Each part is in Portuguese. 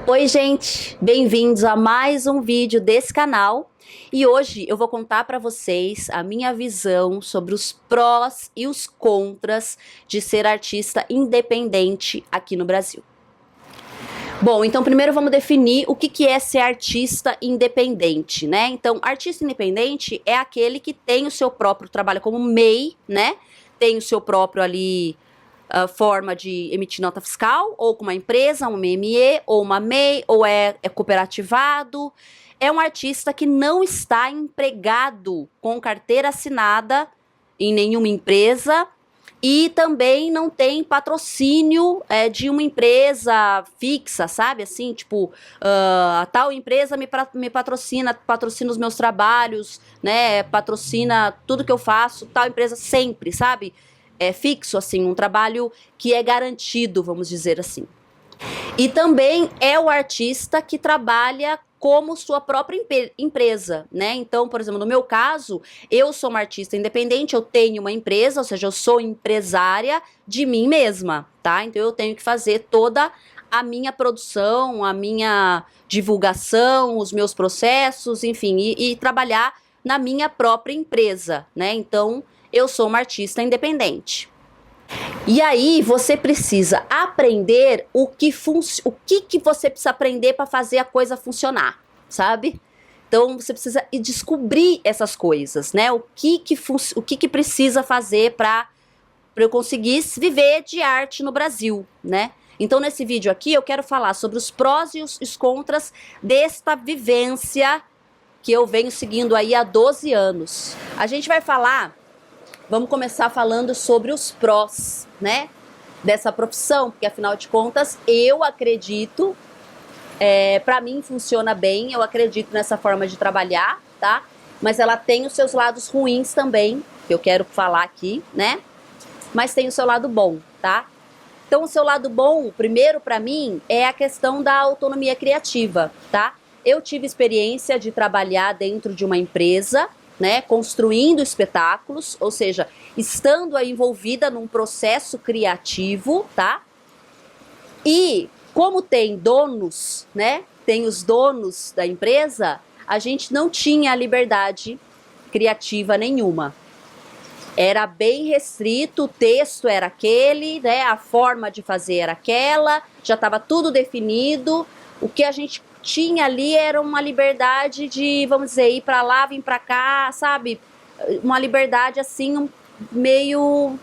Oi gente, bem-vindos a mais um vídeo desse canal e hoje eu vou contar para vocês a minha visão sobre os prós e os contras de ser artista independente aqui no Brasil. Bom, então primeiro vamos definir o que é ser artista independente, né? Então, artista independente é aquele que tem o seu próprio trabalho como MEI, né? Tem o seu próprio ali forma de emitir nota fiscal, ou com uma empresa, um MME, ou uma MEI, ou é cooperativado. É um artista que não está empregado com carteira assinada em nenhuma empresa e também não tem patrocínio de uma empresa fixa, sabe? Assim, tipo, tal empresa me patrocina os meus trabalhos, né? Patrocina tudo que eu faço, tal empresa sempre, sabe? É fixo, assim, um trabalho que é garantido, vamos dizer assim. E também é o artista que trabalha como sua própria empresa, né? Então, por exemplo, no meu caso, eu sou uma artista independente, eu tenho uma empresa, ou seja, eu sou empresária de mim mesma, tá? Então eu tenho que fazer toda a minha produção, a minha divulgação, os meus processos, enfim, e trabalhar na minha própria empresa, né? Então, eu sou uma artista independente. E aí você precisa aprender o que você precisa aprender para fazer a coisa funcionar, sabe? Então você precisa descobrir essas coisas, né? O que precisa fazer para eu conseguir viver de arte no Brasil, né? Então nesse vídeo aqui eu quero falar sobre os prós e os contras desta vivência que eu venho seguindo aí há 12 anos. A gente vai falar. Vamos começar falando sobre os prós, né, dessa profissão, porque afinal de contas eu acredito, para mim funciona bem, eu acredito nessa forma de trabalhar, tá? Mas ela tem os seus lados ruins também, que eu quero falar aqui, né? Mas tem o seu lado bom, tá? Então o seu lado bom, primeiro para mim, é a questão da autonomia criativa, tá? Eu tive experiência de trabalhar dentro de uma empresa, né, construindo espetáculos, ou seja, estando aí envolvida num processo criativo, tá? E como tem donos, né, tem os donos da empresa, a gente não tinha liberdade criativa nenhuma. Era bem restrito, o texto era aquele, né, a forma de fazer era aquela, já estava tudo definido, o que a gente tinha ali era uma liberdade de, vamos dizer, ir para lá, vir para cá, sabe? Uma liberdade assim, meio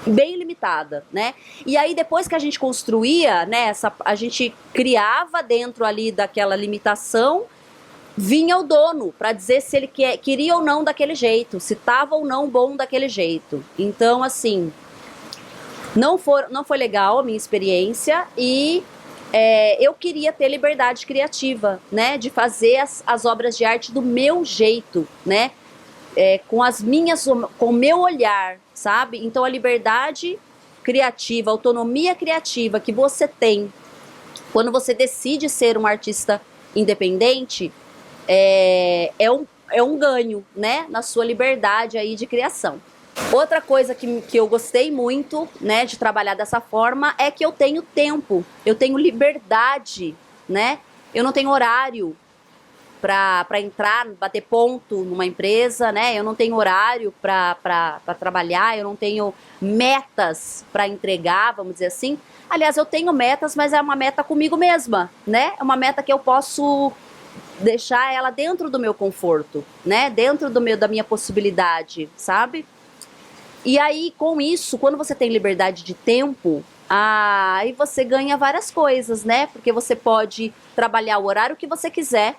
bem limitada, né? E aí depois que a gente construía, né, a gente criava dentro ali daquela limitação, vinha o dono para dizer se ele queria ou não daquele jeito, se estava ou não bom daquele jeito. Então, assim, não foi legal a minha experiência e eu queria ter liberdade criativa, né, de fazer as obras de arte do meu jeito, né, com o meu olhar, sabe? Então a liberdade criativa, a autonomia criativa que você tem quando você decide ser um artista independente é um ganho, né, na sua liberdade aí de criação. Outra coisa que eu gostei muito, né, de trabalhar dessa forma é que eu tenho tempo, eu tenho liberdade, né? Eu não tenho horário para entrar, bater ponto numa empresa, né? Eu não tenho horário para trabalhar, eu não tenho metas para entregar, vamos dizer assim. Aliás, eu tenho metas, mas é uma meta comigo mesma, né? É uma meta que eu posso deixar ela dentro do meu conforto, né? Dentro da minha possibilidade, sabe? E aí, com isso, quando você tem liberdade de tempo, aí você ganha várias coisas, né? Porque você pode trabalhar o horário que você quiser.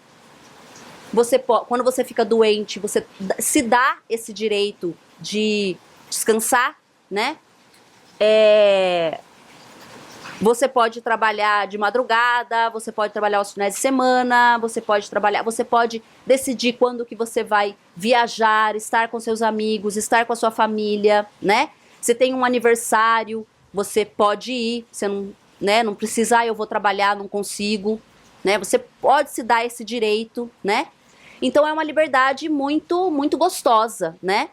Quando você fica doente, você se dá esse direito de descansar, né? Você pode trabalhar de madrugada, você pode trabalhar aos finais de semana, você pode decidir quando que você vai viajar, estar com seus amigos, estar com a sua família, né? Você tem um aniversário, você pode ir, você não, né, não precisa, eu vou trabalhar, não consigo, né? Você pode se dar esse direito, né? Então é uma liberdade muito, muito gostosa, né?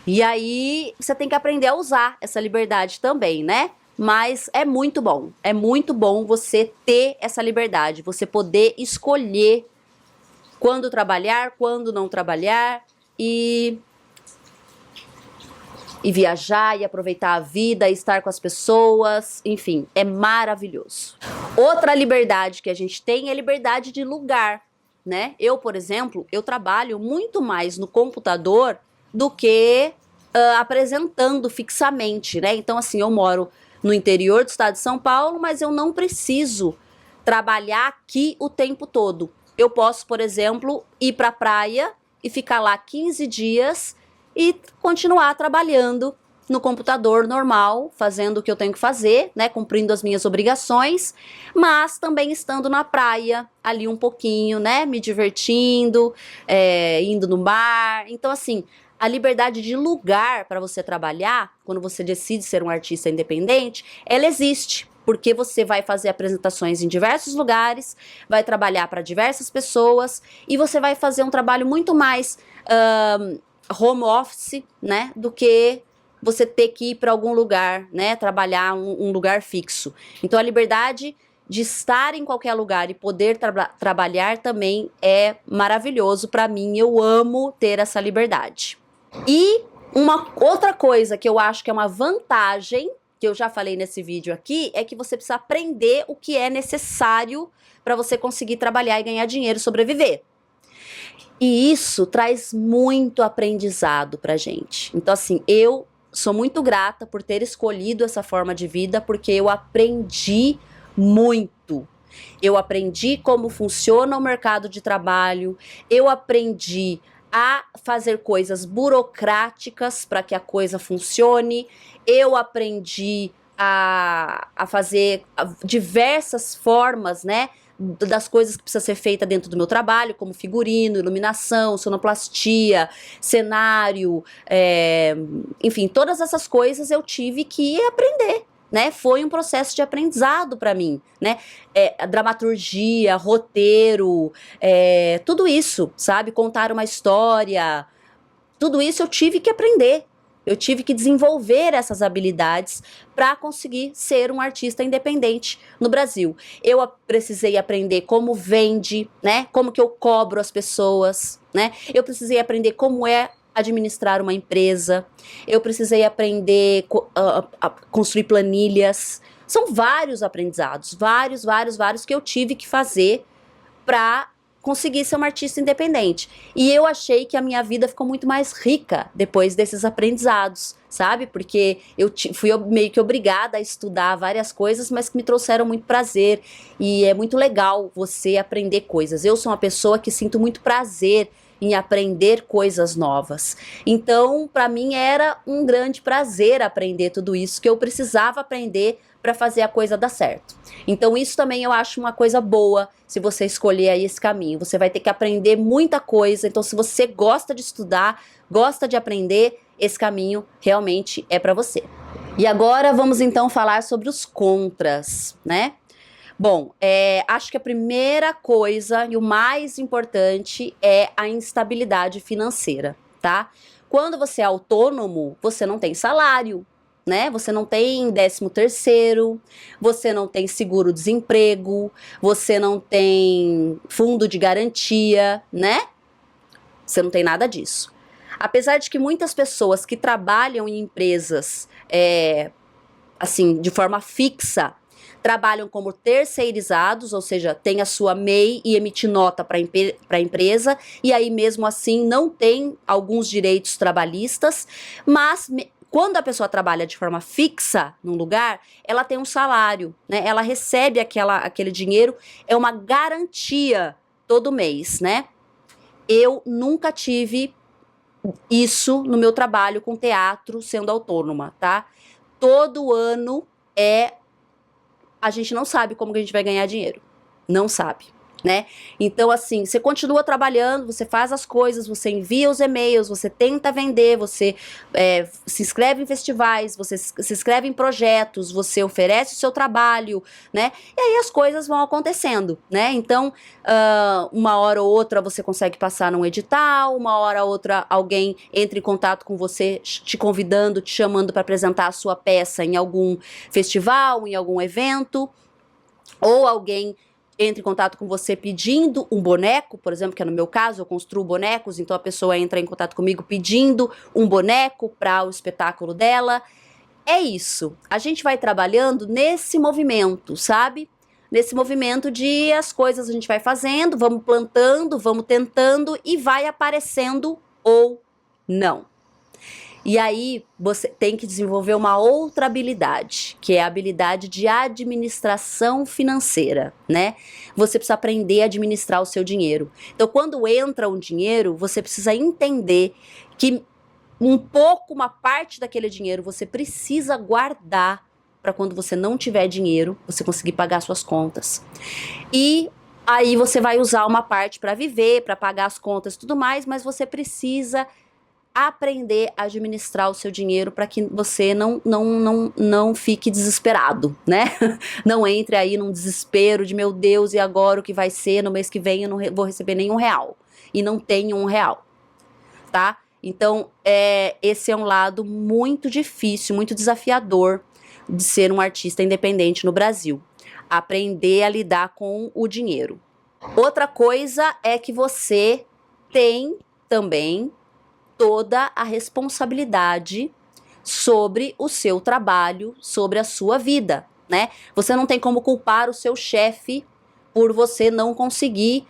E aí você tem que aprender a usar essa liberdade também, né? mas é muito bom você ter essa liberdade, você poder escolher quando trabalhar, quando não trabalhar e viajar e aproveitar a vida, estar com as pessoas, enfim, é maravilhoso. Outra liberdade que a gente tem é a liberdade de lugar, né? Eu, por exemplo, eu trabalho muito mais no computador do que apresentando fixamente, né? Então, assim, eu moro no interior do estado de São Paulo, mas eu não preciso trabalhar aqui o tempo todo. Eu posso, por exemplo, ir para a praia e ficar lá 15 dias e continuar trabalhando no computador normal, fazendo o que eu tenho que fazer, né, cumprindo as minhas obrigações, mas também estando na praia, ali um pouquinho, né, me divertindo, indo no mar. Então, assim, a liberdade de lugar para você trabalhar, quando você decide ser um artista independente, ela existe, porque você vai fazer apresentações em diversos lugares, vai trabalhar para diversas pessoas e você vai fazer um trabalho muito mais home office, né, do que você ter que ir para algum lugar, né, trabalhar um lugar fixo. Então a liberdade de estar em qualquer lugar e poder trabalhar também é maravilhoso para mim. Eu amo ter essa liberdade. E uma outra coisa que eu acho que é uma vantagem, que eu já falei nesse vídeo aqui, é que você precisa aprender o que é necessário para você conseguir trabalhar e ganhar dinheiro, sobreviver. E isso traz muito aprendizado pra gente. Então, assim, eu sou muito grata por ter escolhido essa forma de vida, porque eu aprendi muito. Eu aprendi como funciona o mercado de trabalho, eu aprendi a fazer coisas burocráticas para que a coisa funcione, eu aprendi a fazer diversas formas, né, das coisas que precisa ser feita dentro do meu trabalho, como figurino, iluminação, sonoplastia, cenário, enfim, todas essas coisas eu tive que aprender, né? Foi um processo de aprendizado para mim, né? Dramaturgia, roteiro, tudo isso, sabe? Contar uma história, tudo isso eu tive que aprender. Eu tive que desenvolver essas habilidades para conseguir ser um artista independente no Brasil. Eu precisei aprender como vende, né? Como que eu cobro as pessoas, né? Eu precisei aprender como é administrar uma empresa. Eu precisei aprender a construir planilhas. São vários aprendizados, vários que eu tive que fazer para conseguir ser uma artista independente. E eu achei que a minha vida ficou muito mais rica depois desses aprendizados, sabe? Porque eu fui meio que obrigada a estudar várias coisas, mas que me trouxeram muito prazer. E é muito legal você aprender coisas. Eu sou uma pessoa que sinto muito prazer em aprender coisas novas. Então, para mim era um grande prazer aprender tudo isso que eu precisava aprender para fazer a coisa dar certo. Então isso também eu acho uma coisa boa, se você escolher aí esse caminho. Você vai ter que aprender muita coisa, então se você gosta de estudar, gosta de aprender, esse caminho realmente é para você. E agora vamos então falar sobre os contras, né? Bom, acho que a primeira coisa e o mais importante é a instabilidade financeira, tá? Quando você é autônomo, você não tem salário, né? Você não tem 13º, você não tem seguro-desemprego, você não tem fundo de garantia, né? Você não tem nada disso. Apesar de que muitas pessoas que trabalham em empresas, assim, de forma fixa, trabalham como terceirizados, ou seja, tem a sua MEI e emite nota para a empresa, e aí mesmo assim não tem alguns direitos trabalhistas, mas quando a pessoa trabalha de forma fixa num lugar, ela tem um salário, né? Ela recebe aquele dinheiro, é uma garantia todo mês, né? Eu nunca tive isso no meu trabalho com teatro sendo autônoma, tá? Todo ano a gente não sabe como que a gente vai ganhar dinheiro. Não sabe. né? Então, assim, você continua trabalhando, você faz as coisas, você envia os e-mails, você tenta vender, você se inscreve em festivais, você se inscreve em projetos, você oferece o seu trabalho, né? E aí as coisas vão acontecendo, né? Então, uma hora ou outra você consegue passar num edital, uma hora ou outra alguém entra em contato com você, te convidando, te chamando para apresentar a sua peça em algum festival, em algum evento, ou alguém entra em contato com você pedindo um boneco, por exemplo, que é no meu caso, eu construo bonecos, então a pessoa entra em contato comigo pedindo um boneco para o espetáculo dela. É isso. A gente vai trabalhando nesse movimento, sabe? Nesse movimento de as coisas a gente vai fazendo, vamos plantando, vamos tentando e vai aparecendo ou não. E aí você tem que desenvolver uma outra habilidade, que é a habilidade de administração financeira, né? Você precisa aprender a administrar o seu dinheiro. Então, quando entra um dinheiro, você precisa entender que uma parte daquele dinheiro você precisa guardar para quando você não tiver dinheiro, você conseguir pagar suas contas. E aí você vai usar uma parte para viver, para pagar as contas e tudo mais, mas você precisa aprender a administrar o seu dinheiro para que você não fique desesperado, né? Não entre aí num desespero de meu Deus, e agora o que vai ser? No mês que vem eu não vou receber nenhum real. E não tenho um real, tá? Então, esse é um lado muito difícil, muito desafiador de ser um artista independente no Brasil. Aprender a lidar com o dinheiro. Outra coisa é que você tem também toda a responsabilidade sobre o seu trabalho, sobre a sua vida, né? Você não tem como culpar o seu chefe por você não conseguir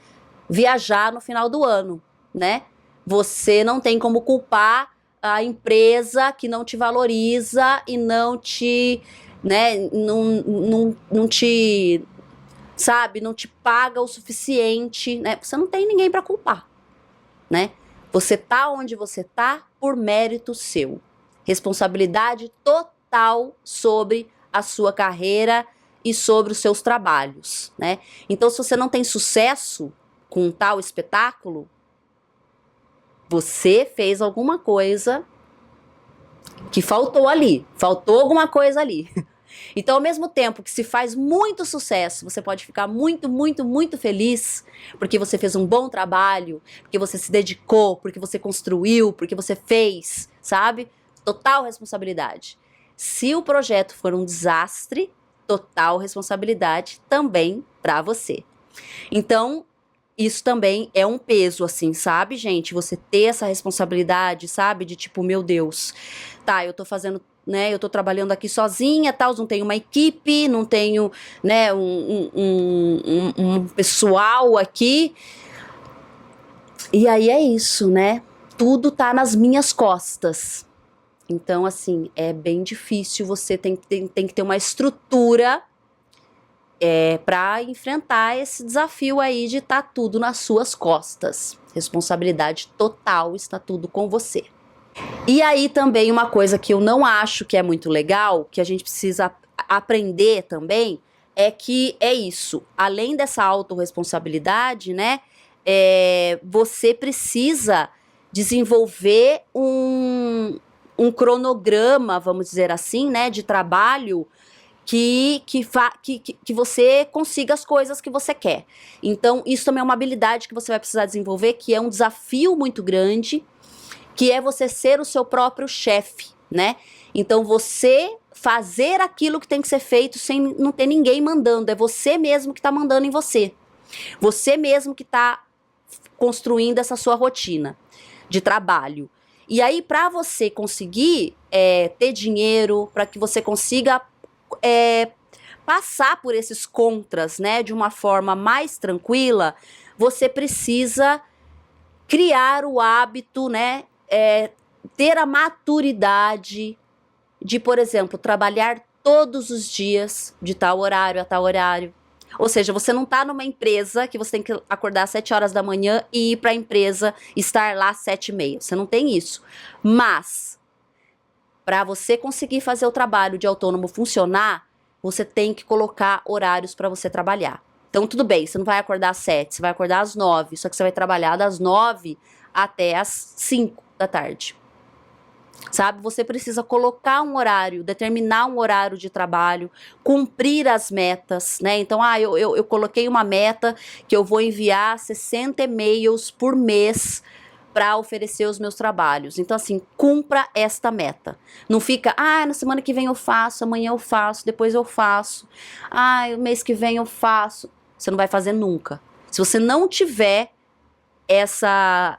viajar no final do ano, né? Você não tem como culpar a empresa que não te valoriza e não te, né, não te, sabe, não te paga o suficiente, né? Você não tem ninguém para culpar, né? Você tá onde você tá por mérito seu. Responsabilidade total sobre a sua carreira e sobre os seus trabalhos, né? Então, se você não tem sucesso com um tal espetáculo, você fez alguma coisa que faltou ali. Faltou alguma coisa ali. Então, ao mesmo tempo que se faz muito sucesso, você pode ficar muito, muito, muito feliz porque você fez um bom trabalho, porque você se dedicou, porque você construiu, porque você fez, sabe? Total responsabilidade. Se o projeto for um desastre, total responsabilidade também para você. Então, isso também é um peso, assim, sabe, gente? Você ter essa responsabilidade, sabe? De tipo, meu Deus, tá, eu tô fazendo, né? Eu tô trabalhando aqui sozinha, tal, não tenho uma equipe, não tenho, né, um pessoal aqui. E aí é isso, né? Tudo tá nas minhas costas. Então, assim, é bem difícil, você tem que ter uma estrutura para enfrentar esse desafio aí de estar tudo nas suas costas. Responsabilidade total, está tudo com você. E aí também uma coisa que eu não acho que é muito legal, que a gente precisa aprender também, é que é isso, além dessa autorresponsabilidade, né, você precisa desenvolver um cronograma, vamos dizer assim, né, de trabalho que você consiga as coisas que você quer. Então, isso também é uma habilidade que você vai precisar desenvolver, que é um desafio muito grande, que é você ser o seu próprio chefe, né? Então, você fazer aquilo que tem que ser feito sem não ter ninguém mandando, é você mesmo que está mandando em você. Você mesmo que está construindo essa sua rotina de trabalho. E aí, para você conseguir ter dinheiro, para que você consiga passar por esses contras, né, de uma forma mais tranquila, você precisa criar o hábito, né, ter a maturidade de, por exemplo, trabalhar todos os dias de tal horário a tal horário. Ou seja, você não está numa empresa que você tem que acordar às 7 horas da manhã e ir para a empresa estar lá às 7h30. Você não tem isso. Mas, para você conseguir fazer o trabalho de autônomo funcionar, você tem que colocar horários para você trabalhar. Então, tudo bem, você não vai acordar às 7, você vai acordar às 9, só que você vai trabalhar das 9 até às 5 da tarde. Sabe? Você precisa colocar um horário, determinar um horário de trabalho, cumprir as metas, né? Então, eu coloquei uma meta que eu vou enviar 60 e-mails por mês para oferecer os meus trabalhos. Então, assim, cumpra esta meta. Não fica, na semana que vem eu faço, amanhã eu faço, depois eu faço. O mês que vem eu faço. Você não vai fazer nunca. Se você não tiver essa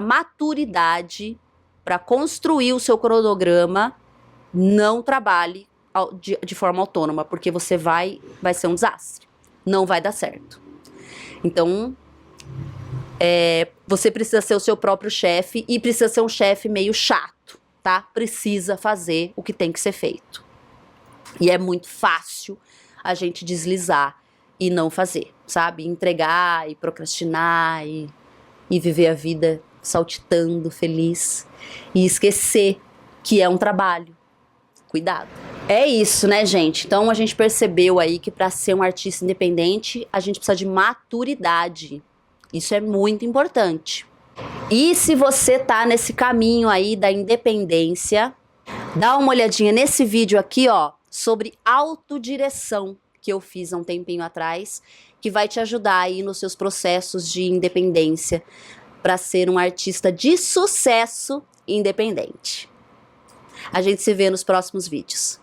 maturidade para construir o seu cronograma, não trabalhe de forma autônoma, porque você vai ser um desastre. Não vai dar certo. Então, você precisa ser o seu próprio chefe e precisa ser um chefe meio chato, tá? Precisa fazer o que tem que ser feito. E é muito fácil a gente deslizar e não fazer, sabe? Entregar e procrastinar e viver a vida saltitando, feliz, e esquecer que é um trabalho. Cuidado. É isso, né, gente? Então a gente percebeu aí que para ser um artista independente, a gente precisa de maturidade. Isso é muito importante. E se você tá nesse caminho aí da independência, dá uma olhadinha nesse vídeo aqui, ó, sobre autodireção, que eu fiz há um tempinho atrás, que vai te ajudar aí nos seus processos de independência, para ser um artista de sucesso independente. A gente se vê nos próximos vídeos.